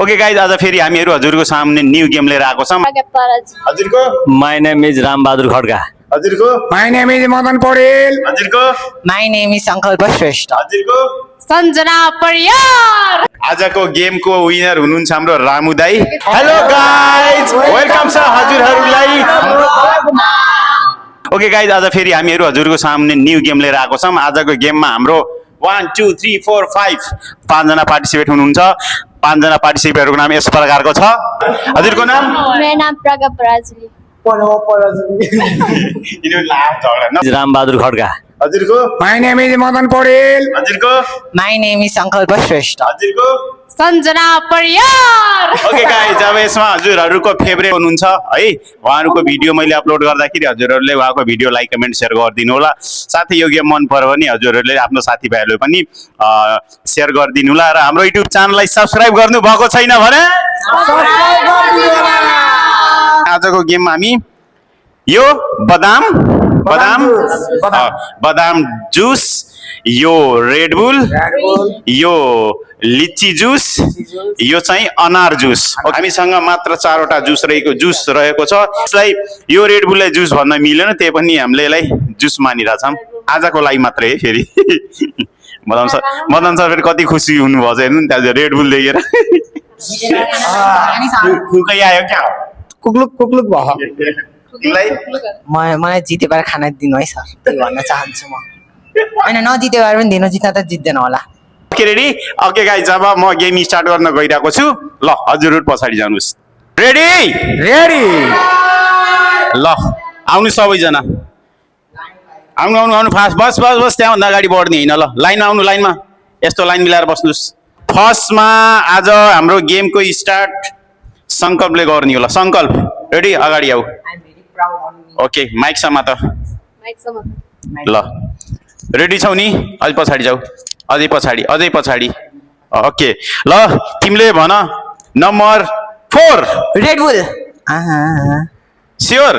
Okay guys, आज फेरि हामीहरू हजुरको सामने न्यू गेम लिएर आएको छौँ। हजुरको my name is Ram Bahadur Khadka. हजुरको my name is Madan Poudel. हजुरको माई नेम इज संकल्प श्रेष्ठ। हजुरको सञ्जना परियार। आजको गेमको विनर हुनुहुन्छ हाम्रो रामु दाई। हेलो गाइज, वेलकम छ हजुरहरूलाई। ओके गाइज, आज फेरि हामीहरू हजुरको सामने न्यू गेम लिएर आएको छौँ। आजको गेममा हाम्रो 1 2 3 4 5 5जना पार्टिसिपेट हुनुहुन्छ। 5जना पार्टिसिपेटहरूको नाम यस प्रकारको छ। हजुरको नाम? मेरो नाम प्रज्ञा पराजुली। राम बहादुर खड्का। हजुरको? My name is Madan Poudel. हजुरको? माई नेम इज संकल्प श्रेष्ठ। हजुरको? सञ्जना परियार। ओके गाइज, अब यसमा हजुरहरूको फेभरेट हुनुहुन्छ है, उहाँहरूको भिडियो मैले अपलोड गर्दाखेरि हजुरहरूले उहाँको भिडियो लाइक कमेन्ट सेयर गरिदिनु होला। साथै यो गेम मन पर्यो भने हजुरहरूले आफ्नो साथीभाइहरूले पनि सेयर गरिदिनु होला र हाम्रो युट्युब च्यानललाई सब्सक्राइब गर्नु भएको छैन भने आजको गेममा हामी यो बदाम जुस, यो रेडबुल, यो लिची जुस, यो चाहिँ अनार जुस। हामीसँग मात्र 4वटा जुस रहेको छ। यसलाई यो रेडबुललाई जुस भन्न मिलेन, त्यही पनि हामीले यसलाई जुस मानिरहेछौँ आजको लागि मात्रै है। फेरि मदन सर फेरि कति खुसी हुनुभएको छ हेर्नु नि त्यहाँ रेडबुल देखेर। खुकै आयो क्या? कुक्लुक भयो। मलाई जिते पाएर खाना दिनु है सर, त्यही भन्न चाहन्छु म। होइन नजिते पाएर पनि दिनु, जित्न त जित्दैन होला। Okay ready? ओके गाइज, अब म गेम स्टार्ट गर्न गइरहेको छु। ल हजुरहरू पछाडि जानुहोस्। रेडी? ल आउनु सबैजना, आउनु फास्ट। बस त्यहाँभन्दा अगाडि बढ्ने होइन। ल लाइनमा आउनु, लाइनमा यस्तो लाइन मिलाएर बस्नुहोस्। फर्स्टमा आज हाम्रो गेमको स्टार्ट सङ्कल्पले गर्ने होला। सङ्कल्प रेडी? अगाडि आऊ। ओके माइक समात। ल रेडी छौ नि? अझै पछाडि जाऊ, अझै पछाडि। ओके ल तिमीले भन नम्बर 4। रेडबुल। स्योर?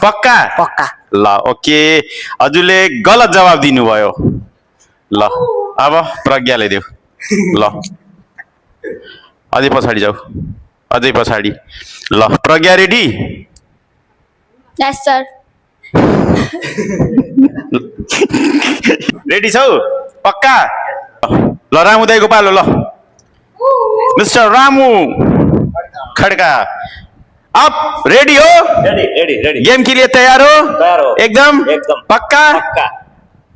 पक्का। ल ओके, हजुरले गलत जवाब दिनुभयो। ल अब प्रज्ञाले देऊ। ल अझै पछाडि जाऊ, अझै पछाडि। ल प्रज्ञा रेडी? यस सर। रेडी छौ? पक्का? ल रामु दाइको पालो। ल मिस्टर रामु खड्का, आप रेडी हो? रेडी। गेम के लिए तैयार हो? तैयार हो। एकदम पक्का?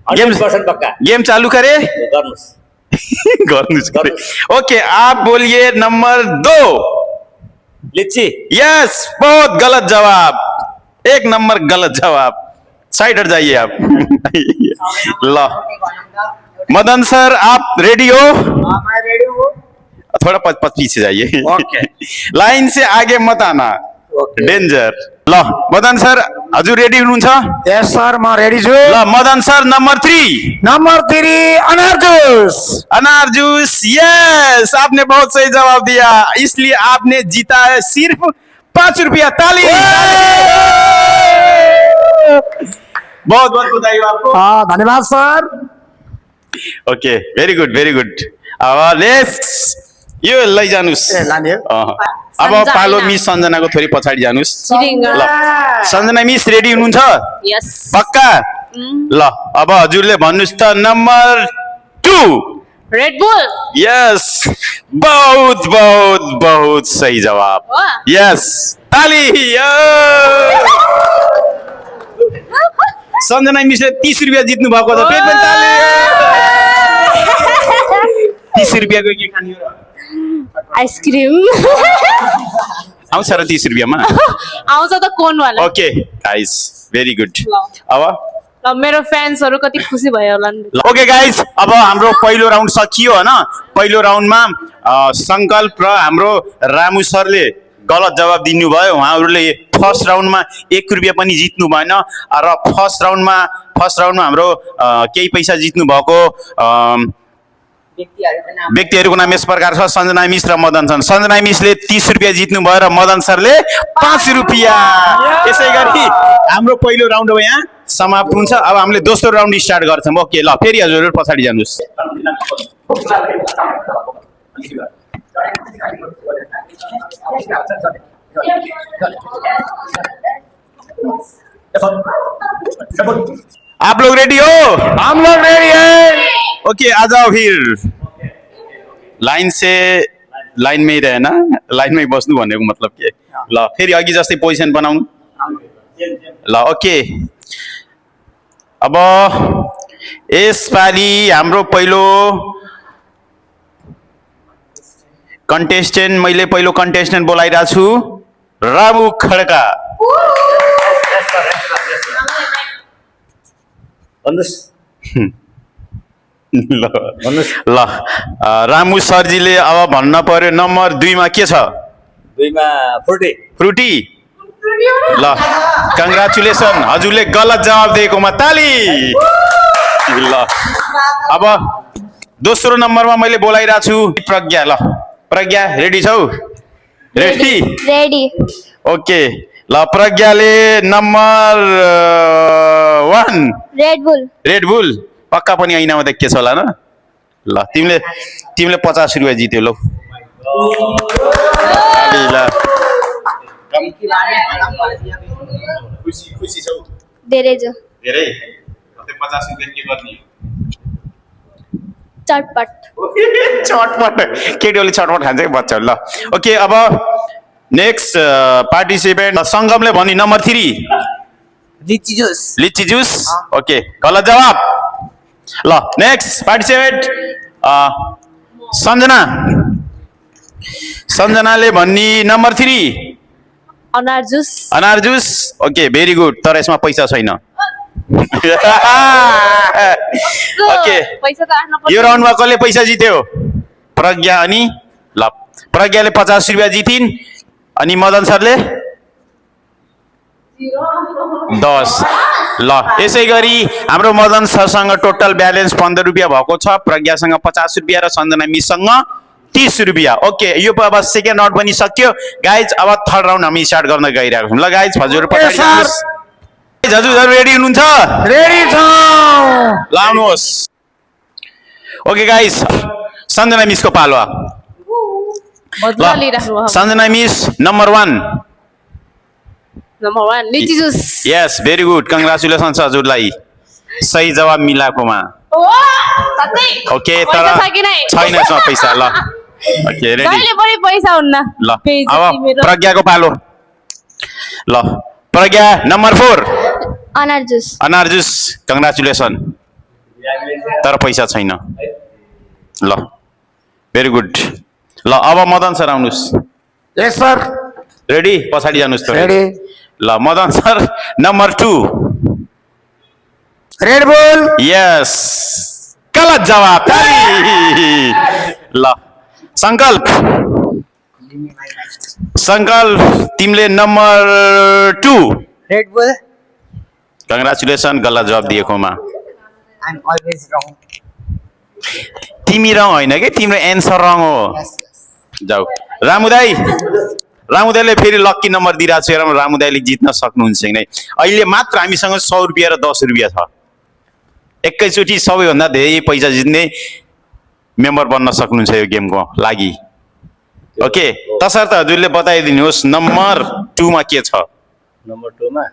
100% पक्का। गेम चालू करे? गर्नुस्। ओके, आप बोलिए नंबर 2। लिची। यस, बहुत गलत जवाब, 1 नंबर गलत जवाब। साइड हट जाइए आप। ल मदन सर आप रेडी हो? मैं रेडी हूँ। थोड़ा पीछे जाइए। ओके। लाइन से आगे मत आना, डेंजर। ल मदन सर हजुर रेडी हुनुहुन्छ? यस सर, म रेडी छु। ल मदन सर नंबर 3। नंबर 3 अनार जूस। यस, आपने बहुत सही जवाब दिया, इसलिए आपने जीता है सिर्फ 5 रुपया। ताली। बहुत बधाई आपको। हाँ धन्यवाद सर। Okay very good. अब नेक्स्ट यो लैजानुस्। अब पालो मिस सञ्जनाको थोरै पछाडि जानुस्। ल सञ्जना मिस रेडी हुनुहुन्छ? यस। पक्का? ल अब हजुरले भन्नुस् त नम्बर 2। रेडबुल। यस, बहुत सही जवाब। यस, ताली। सञ्जना मिसले 30 रुपियाँ जित्नु भएको छ। फेरि पनि ताली। 30 रुपियाँको के खाने हो? आइसक्रिम। आउँछ र 30 रुपियाँमा? आउँछ त कोन वाला। Okay guys, very good. अब मेरो फ्यान्सहरु कति खुसी भयो होला नि। ओके गाइस, अब हाम्रो पहिलो राउन्ड सकियो हैन। पहिलो राउन्डमा संकल्प र हाम्रो रामु सरले गलत जवाब दिनुभयो। उहाँहरुले फर्स्ट राउन्डमा 1 रुपैयाँ पनि जित्नु भएन र फर्स्ट राउन्डमा हाम्रो केही पैसा जित्नु भएको व्यक्तिहरुको नाम यस प्रकार छ। सञ्जना मिस र मदन सर। सञ्जना मिसले 30 रुपैयाँ जित्नु भयो र मदन सरले 5 रुपैयाँ। यसैगरी हाम्रो पहिलो राउन्ड हो यहाँ समाप्त हुन्छ। अब हामीले दोस्रो राउन्ड स्टार्ट गर्छौं। ओके ल फेरि हजुरहरु पछाडी जानुस्। आप लोग रेडी हो? हम लोग रेडी है ओके आ जाओ फिर लाइन से लाइन में ही रहना लाइन में ही बस्नु भनेको मतलब के ल फेरि अघि जस्तै पोजिसन बनाउनु ल ओके अब यसपालि हाम्रो पहिलो कन्टेस्टेन्ट मैले पहिलो कन्टेस्टेन्ट बोलाइरहेको छु रामु खड्का भन्नुहोस् ल भन्नुहोस् ल रामु सरजीले अब भन्न पर्यो नम्बर 2 मा के छ 2 मा 40 फ्रुटी ल कङ्ग्रेचुलेसन हजुरले गलत जवाब दिएकोमा ताली ल अब दोस्रो नम्बरमा मैले बोलाइरहेको छु प्रज्ञा ल प्रज्ञा रेडी छौ रेडी रेडी ओके ल प्रज्ञाले नम्बर 1 रेड बुल पक्का पनि ऐनामा त के छ होला न ल तिमीले 50 रुपैयाँ जित्यो लौ ल खुसी छौ धेरै जो धेरै 50 रुपैयाँ के गर्ने चटपट चटपट केटीहरूले चटपट खान्छ कि बच्चाहरू ल ओके अब नेक्स्ट पार्टिसिपेन्ट सङ्गमले भनी नम्बर 3 लिची जुस ओके गलत जवाब ल नेक्स्ट पार्टिसिपेन्ट सञ्जनाले भन्ने नम्बर 3 अनार जुस ओके भेरी गुड तर यसमा पैसा छैन ओके पैसा त आफ्नो यो राउन्डमा कसले पैसा जित्यो प्रज्ञा अनि ल प्रज्ञाले 50 रुपैयाँ जितिन् अनि मदन सरले 10 ल यसै गरी हाम्रो मदन सरसँग टोटल ब्यालेन्स 15 रुपैयाँ भएको छ प्रज्ञासँग 50 रुपैयाँ र सञ्जना मिससँग 30 रुपैयाँ ओके यो अब सेकेन्ड राउन्ड पनि सक्यो गाइज अब थर्ड राउन्ड हामी स्टार्ट गर्न गइरहेको छौँ ल गाइज हजुर पछाडि जानुहोस् हजुर रेडी हुनुहुन्छ रेडी छौं ल आउनुहोस् ओके गाइज सञ्जना मिसको पालो मजा लिइराख्नु सञ्जना मिस नम्बर 1 नम्बर 1 लिची जुस यस भेरी गुड कङ्ग्रेचुलेसन्स हजुरलाई सही जवाब मिलाएकोमा ओके तर छैन यसमा पैसा ल ओके रेडी कहिले पनि पैसा हुन्न ल अब प्रज्ञाको पालो ल प्रज्ञा नम्बर 4 अनार जुस कङ्ग्रेचुलेसन तर पैसा छैन ल भेरी गुड ल अब मदन सर आउनुहोस् यस सर रेडी पछाडि जानुहोस् त रेडी ल Madan sir number 2 Red Bull यस गलत जवाब ल संकल्प तिमीले नम्बर 2 रेड बुल कङ्ग्रेचुलेसन गलत जवाब दिएकोमा आई एम अलवेज रङ तिमी रङ होइन कि तिम्रो एन्सर रङ हो जाऊ रामुदाईले फेरि लक्की नम्बर दिइरहेको छ हेरौँ रामुदाईले जित्न सक्नुहुन्छ कि नै अहिले मात्र हामीसँग 100 रुपैयाँ र 10 रुपैयाँ छ एकैचोटि सबैभन्दा धेरै पैसा जित्ने मेम्बर बन्न सक्नुहुन्छ यो गेमको लागि ओके तसर्थ हजुरले बताइदिनुहोस् नम्बर 2 मा के छ नम्बर 2 मा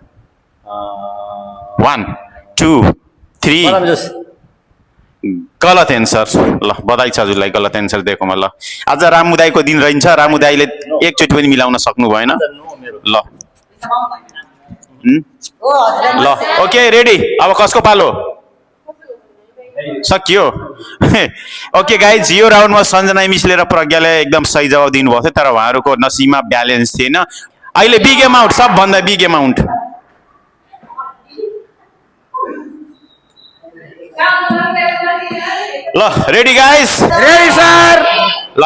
1 2 3 गलत एन्सर ल बधाई छ हजुरलाई गलत एन्सर दिएकोमा ल आज रामुदाईको दिन रहन्छ रामुदाईले एकचोटि पनि मिलाउन सक्नु भएन ल ल ओके रेडी अब कसको पालो सकियो ओके गाइज यो राउन्डमा सञ्जना मिसले र प्रज्ञाले एकदम सही जवाब दिनुभएको थियो तर उहाँहरूको नसिबमा ब्यालेन्स थिएन अहिले बिग एमाउन्ट सबभन्दा बिग एमाउन्ट ल रेडी गाइस रेडी सर ल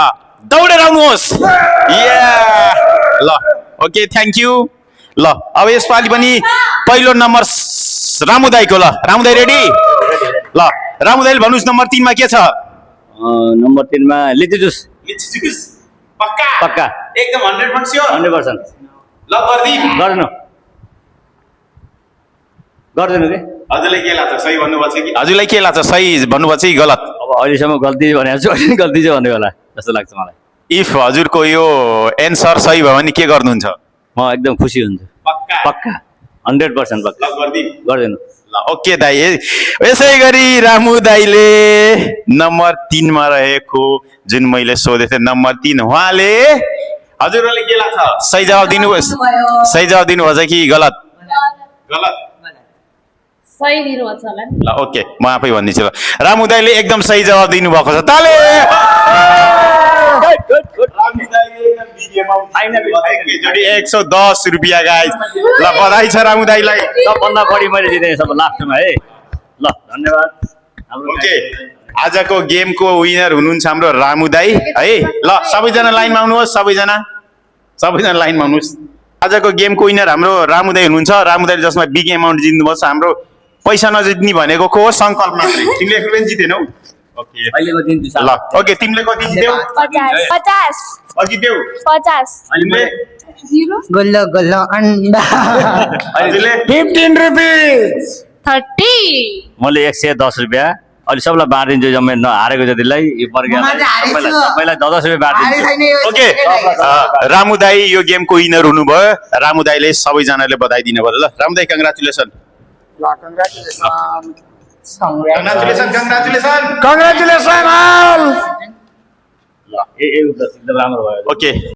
दौडेर आउनुहोस् ल ओके थ्याङ्क यू ल अब यसपालि पनि पहिलो नम्बर रामुदाईको ल रामुदाई रेडी ल रामुदाईले भन्नुहोस् नम्बर 3 मा के छ नम्बर 3 मा लिची जुस पक्का एकदम 100% स्योर 100% ल गर्दिनु गर्दिनु के हजुरलाई के लाग्छ सही भन्नुभएको छ कि हजुरलाई के लाग्छ सही भन्नुभएको छ कि गलत अब अहिलेसम्म गल्ती भनेको छु अहिले गल्ती चाहिँ भन्दै होला जस्तो लाग्छ मलाई इफ हजुरको यो एन्सर सही भयो भने के गर्नुहुन्छ म एकदम खुसी हुन्छु पक्का 100% पक्का गरिदिनु ल ओके दाइ यसै गरी रामु दाइले नम्बर 3 मा रहेको जुन मैले सोधेको थिएँ नम्बर 3 उहाँले हजुरहरूले के लाग्छ सही जवाब दिनुभयो सही जवाब दिनुभएछ कि गलत गलत सही दिनुभएको छ होला नि। ल ओके म आफै भनिदिन्छु ल रामु दाइले एकदम सही जवाब दिनुभएको छ ताले एकैचोटि 110 रुपियाँ गाइस ल बधाई छ रामु दाइलाई सबभन्दा बढी मैले जितेँ सब लास्टमा है ल धन्यवाद हाम्रो ओके आजको गेमको विनर हुनुहुन्छ हाम्रो रामु दाई है ल सबैजना लाइनमा आउनुहोस् सबैजना लाइनमा आउनुहोस् आजको गेमको विनर हाम्रो रामु दाई हुनुहुन्छ रामु दाइले जसमा बिग एमाउन्ट जित्नुभएको छ हाम्रो पैसा नजित्ने भनेको को हो सङ्कल्प मात्रै तिमीले 1 रुपियाँ जितेनौ ओके अहिलेको दिन चाहिँ ल ओके तिमीले कति जित्यौ 50 कति जित्यौ 50 तिमीले गोल्लो गोल्लो अंडा हजुरले 15 rupees. 30 मैले 110 रुपियाँ अहिले सबलाई बाँडिदिन्छु जम्मै नहारेको जतिलाई यो वर्गलाई सबैलाई 10 रुपियाँ बाँडिदिन्छु ओके रामु दाई यो गेमको विनर हुनुभयो रामु दाईले सबैजनाले बधाई दिनुभयो ल रामु दाई कङ्ग्रेचुलेसन Congratulations all. ल ए एकदम राम्रो भयो ओके